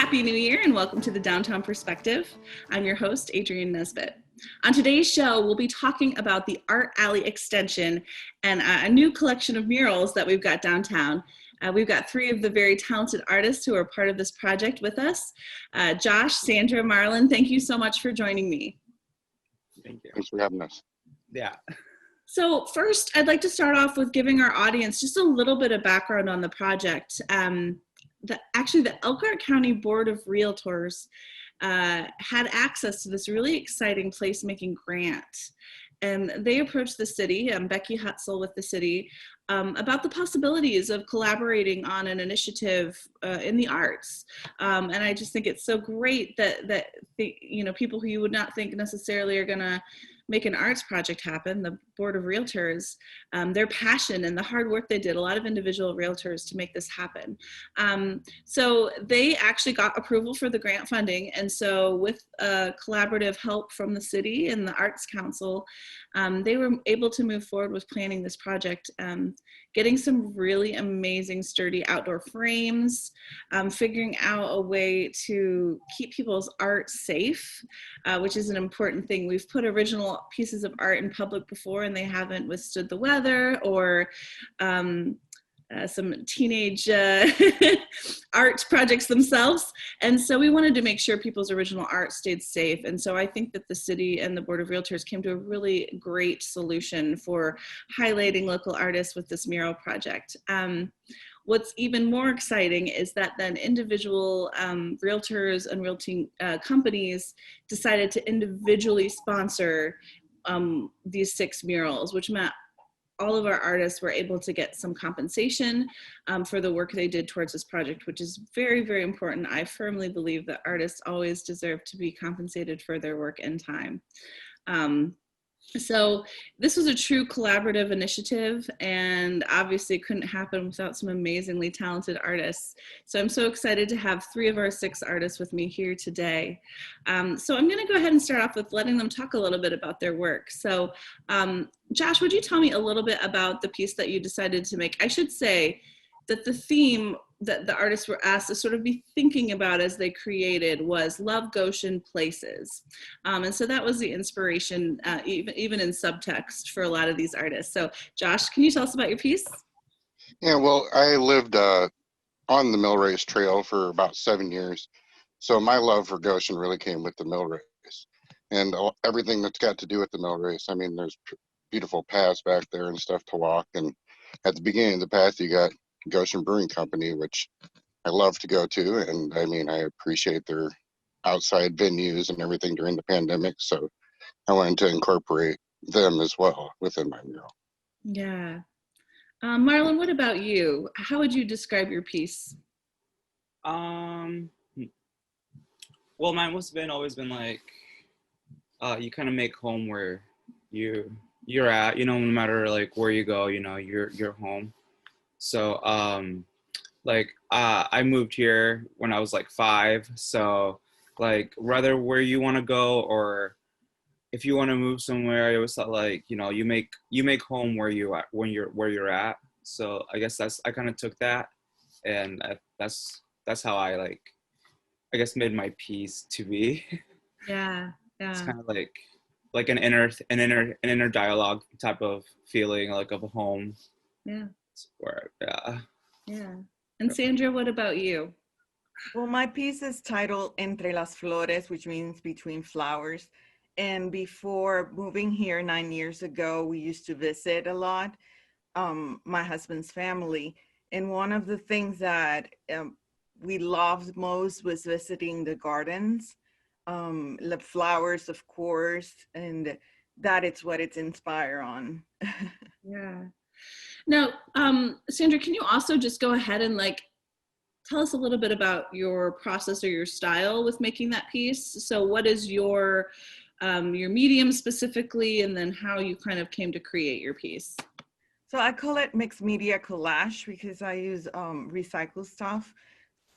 Happy New Year and welcome to the Downtown Perspective. I'm your host, Adrienne Nesbitt. On today's show, we'll be talking about the Art Alley extension and a new collection of murals that we've got downtown. We've got three of the very talented artists who are part of this project with us. Josh, Sandra, Marlon, thank you so much for joining me. Thank you. Thanks for having us. Yeah. So first, I'd like to start off with giving our audience just a little bit of background on the project. The Elkhart County Board of Realtors had access to this really exciting placemaking grant. And they approached the city, Becky Hutzel with the city, about the possibilities of collaborating on an initiative in the arts. And I just think it's so great that people who you would not think necessarily are gonna make an arts project happen, the Board of Realtors, their passion and the hard work they did, a lot of individual realtors to make this happen. So they actually got approval for the grant funding. And so with collaborative help from the city and the Arts Council, they were able to move forward with planning this project, getting some really amazing sturdy outdoor frames, figuring out a way to keep people's art safe, which is an important thing. We've put original pieces of art in public before and they haven't withstood the weather or some teenage art projects themselves. And so we wanted to make sure people's original art stayed safe. And so I think that the city and the Board of Realtors came to a really great solution for highlighting local artists with this mural project. What's even more exciting is that then individual realtors and realty companies decided to individually sponsor these 6 murals, which meant all of our artists were able to get some compensation for the work they did towards this project, which is very, very important. I firmly believe that artists always deserve to be compensated for their work and time. So this was a true collaborative initiative and obviously couldn't happen without some amazingly talented artists. So I'm so excited to have 3 of our 6 artists with me here today. So I'm going to go ahead and start off with letting them talk a little bit about their work. So Josh, would you tell me a little bit about the piece that you decided to make? I should say that the theme that the artists were asked to sort of be thinking about as they created was Love Goshen Places. And so that was the inspiration, even in subtext for a lot of these artists. So Josh, can you tell us about your piece? Yeah, well, I lived on the Mill Race Trail for about 7 years. So my love for Goshen really came with the Mill Race and everything that's got to do with the Mill Race. I mean, there's beautiful paths back there and stuff to walk. And at the beginning of the path, you got Goshen Brewing Company, which I love to go to. And I mean, I appreciate their outside venues and everything during the pandemic. So I wanted to incorporate them as well within my mural. Yeah. Marlon, what about you? How would you describe your piece? Well, mine always been like, you kind of make home where you're at, no matter like where you go, you're home. So, I moved here when I was like 5. So like, rather where you want to go, or if you want to move somewhere, I always thought like, you make home where where you're at. So I guess I kind of took that, and that's how I made my piece to be. Yeah. It's kind of like an inner dialogue type of feeling, like of a home. Yeah. Where, yeah. And Sandra, what about you? Well, my piece is titled Entre las Flores, which means between flowers. And before moving here 9 years ago, we used to visit a lot, my husband's family. And one of the things that we loved most was visiting the gardens, the flowers, of course, and that is what it's inspired on. Yeah. Now, Sandra, can you also just go ahead and tell us a little bit about your process or your style with making that piece? So what is your medium specifically, and then how you kind of came to create your piece? So I call it mixed media collage because I use recycled stuff.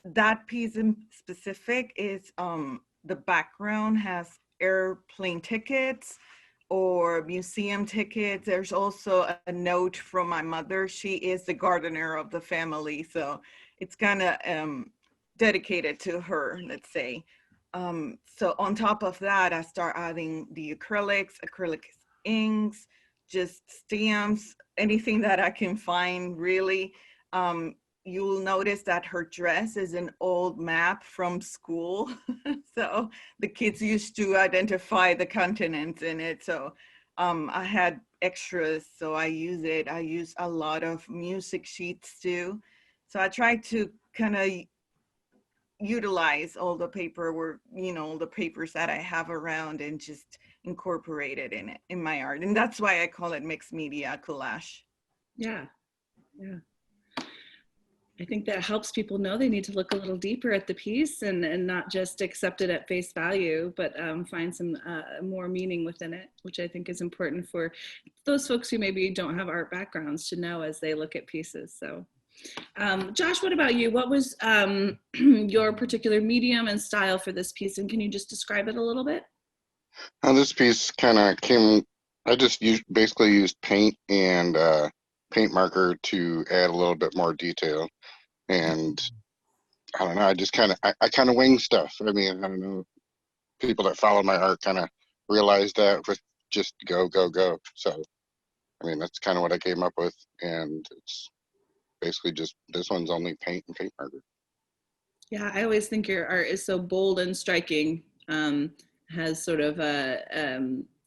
That piece in specific is the background has airplane tickets or museum tickets. There's also a note from my mother. She is the gardener of the family. So it's kind of dedicated to her, let's say. So on top of that, I start adding the acrylic inks, just stamps, anything that I can find really. You'll notice that her dress is an old map from school. So the kids used to identify the continents in it. So I had extras, so I use it. I use a lot of music sheets too. So I try to kind of utilize all the paperwork, all the papers that I have around and just incorporate it in my art. And that's why I call it mixed media collage. Yeah, yeah. I think that helps people know they need to look a little deeper at the piece and not just accept it at face value, but find some more meaning within it, which I think is important for those folks who maybe don't have art backgrounds to know as they look at pieces. So, Josh, what about you? What was your particular medium and style for this piece? And can you just describe it a little bit? This piece kind of came, I just basically used paint and paint marker to add a little bit more detail. And I don't know, I just kind of, I kind of wing stuff. I mean, I don't know, people that follow my art kind of realize that with just go, go, go. So, I mean, that's kind of what I came up with. And it's basically just, this one's only paint and paint marker. Yeah, I always think your art is so bold and striking. Has sort of a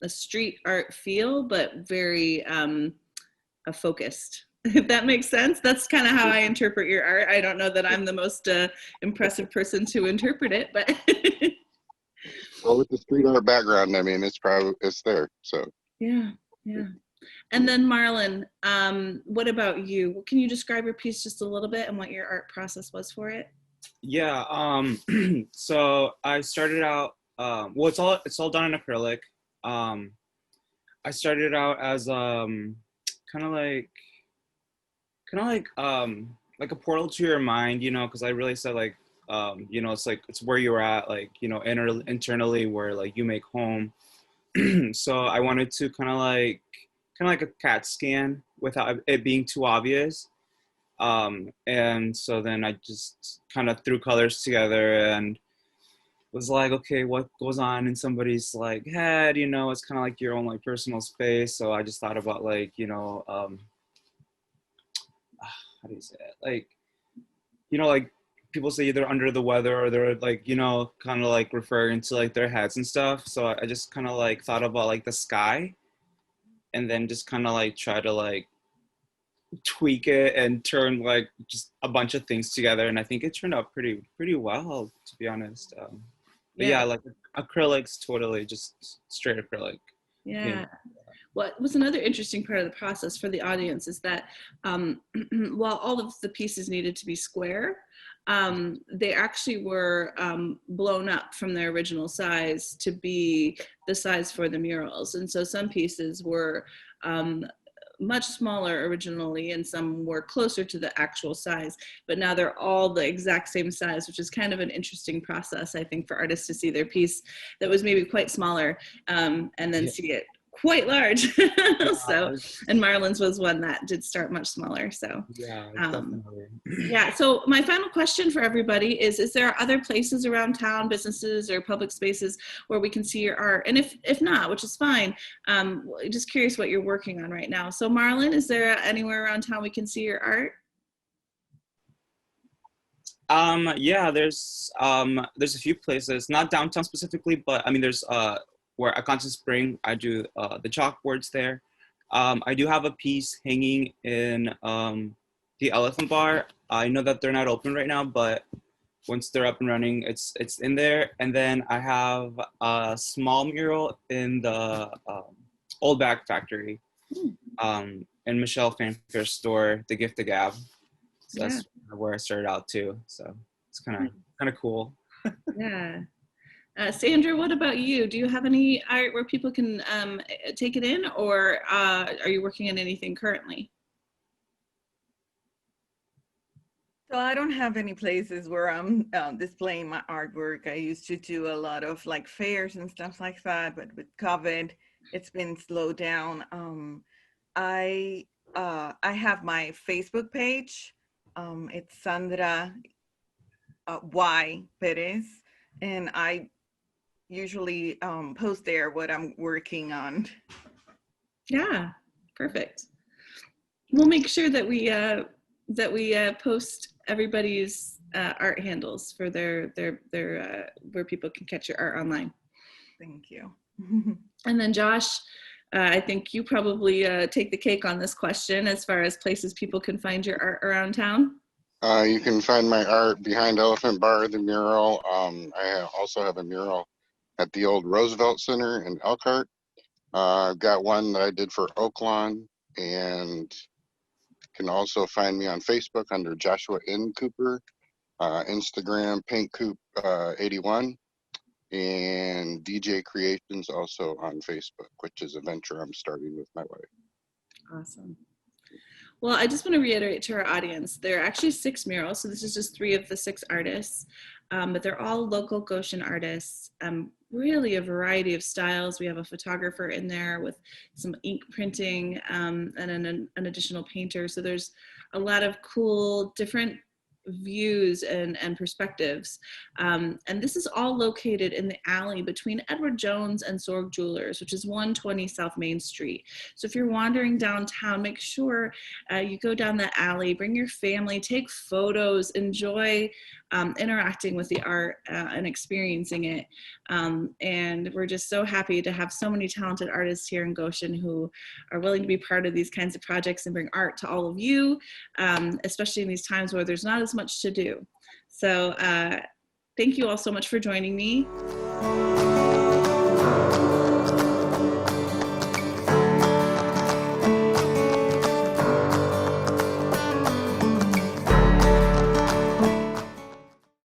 street art feel, but very focused. If that makes sense, that's kind of how I interpret your art. I don't know that I'm the most impressive person to interpret it, but Well, with the street art background, I mean, it's there. So yeah, yeah. And then Marlon, what about you? Can you describe your piece just a little bit and what your art process was for it? Yeah. So I started out. Well, it's all done in acrylic. I started out as kind of like a portal to your mind, because I really said like, it's like it's where you're at, like internally where like you make home. So I wanted to kind of like a CAT scan without it being too obvious. And so then I just kind of threw colors together and was like, okay, what goes on in somebody's like head, it's kind of like your own like personal space. So I just thought about like, how do you say it? Like, like people say they're under the weather or they're like, kind of like referring to like their heads and stuff. So I just kind of like thought about like the sky and then just kind of like try to like tweak it and turn like just a bunch of things together. And I think it turned out pretty well, to be honest. But yeah, like acrylics, totally just straight acrylic. Yeah. What was another interesting part of the process for the audience is that while all of the pieces needed to be square, they actually were blown up from their original size to be the size for the murals. And so some pieces were much smaller originally and some were closer to the actual size, but now they're all the exact same size, which is kind of an interesting process, I think, for artists to see their piece that was maybe quite smaller and then see it quite large. So, and Marlon's was one that did start much smaller. So yeah, definitely. Yeah. So my final question for everybody is there other places around town, businesses or public spaces where we can see your art? And if not, which is fine, just curious what you're working on right now. So Marlon, is there anywhere around town we can see your art? Yeah, there's a few places, not downtown specifically, but I mean, there's where at Constant Spring, I do the chalkboards there. I do have a piece hanging in the Elephant Bar. I know that they're not open right now, but once they're up and running, it's in there. And then I have a small mural in the Old Bag Factory, in Michelle Fanfair's store, The Gift of Gab. So that's where I started out too. So it's kind of cool. Yeah. Sandra, what about you? Do you have any art where people can take it in, or are you working on anything currently? So I don't have any places where I'm displaying my artwork. I used to do a lot of like fairs and stuff like that, but with COVID, it's been slowed down. I have my Facebook page. It's Sandra Y Perez, and I usually post there what I'm working on. Yeah, perfect. We'll make sure that we post everybody's art handles for their where people can catch your art online. Thank you. And then Josh, I think you probably take the cake on this question as far as places people can find your art around town. You can find my art behind Elephant Bar, the mural. I also have a mural at the old Roosevelt Center in Elkhart. I've got one that I did for Oaklawn, and can also find me on Facebook under Joshua N. Cooper, Instagram PaintCoop81, and DJ Creations also on Facebook, which is a venture I'm starting with my wife. Awesome. Well, I just want to reiterate to our audience, there are actually 6 murals, so this is just 3 of the 6 artists, but they're all local Goshen artists, really a variety of styles. We have a photographer in there with some ink printing and an additional painter, so there's a lot of cool different views and perspectives. And this is all located in the alley between Edward Jones and Sorg Jewelers, which is 120 South Main Street. So if you're wandering downtown, make sure you go down that alley, bring your family, take photos, enjoy interacting with the art and experiencing it. And we're just so happy to have so many talented artists here in Goshen who are willing to be part of these kinds of projects and bring art to all of you, especially in these times where there's not as much to do. So thank you all so much for joining me.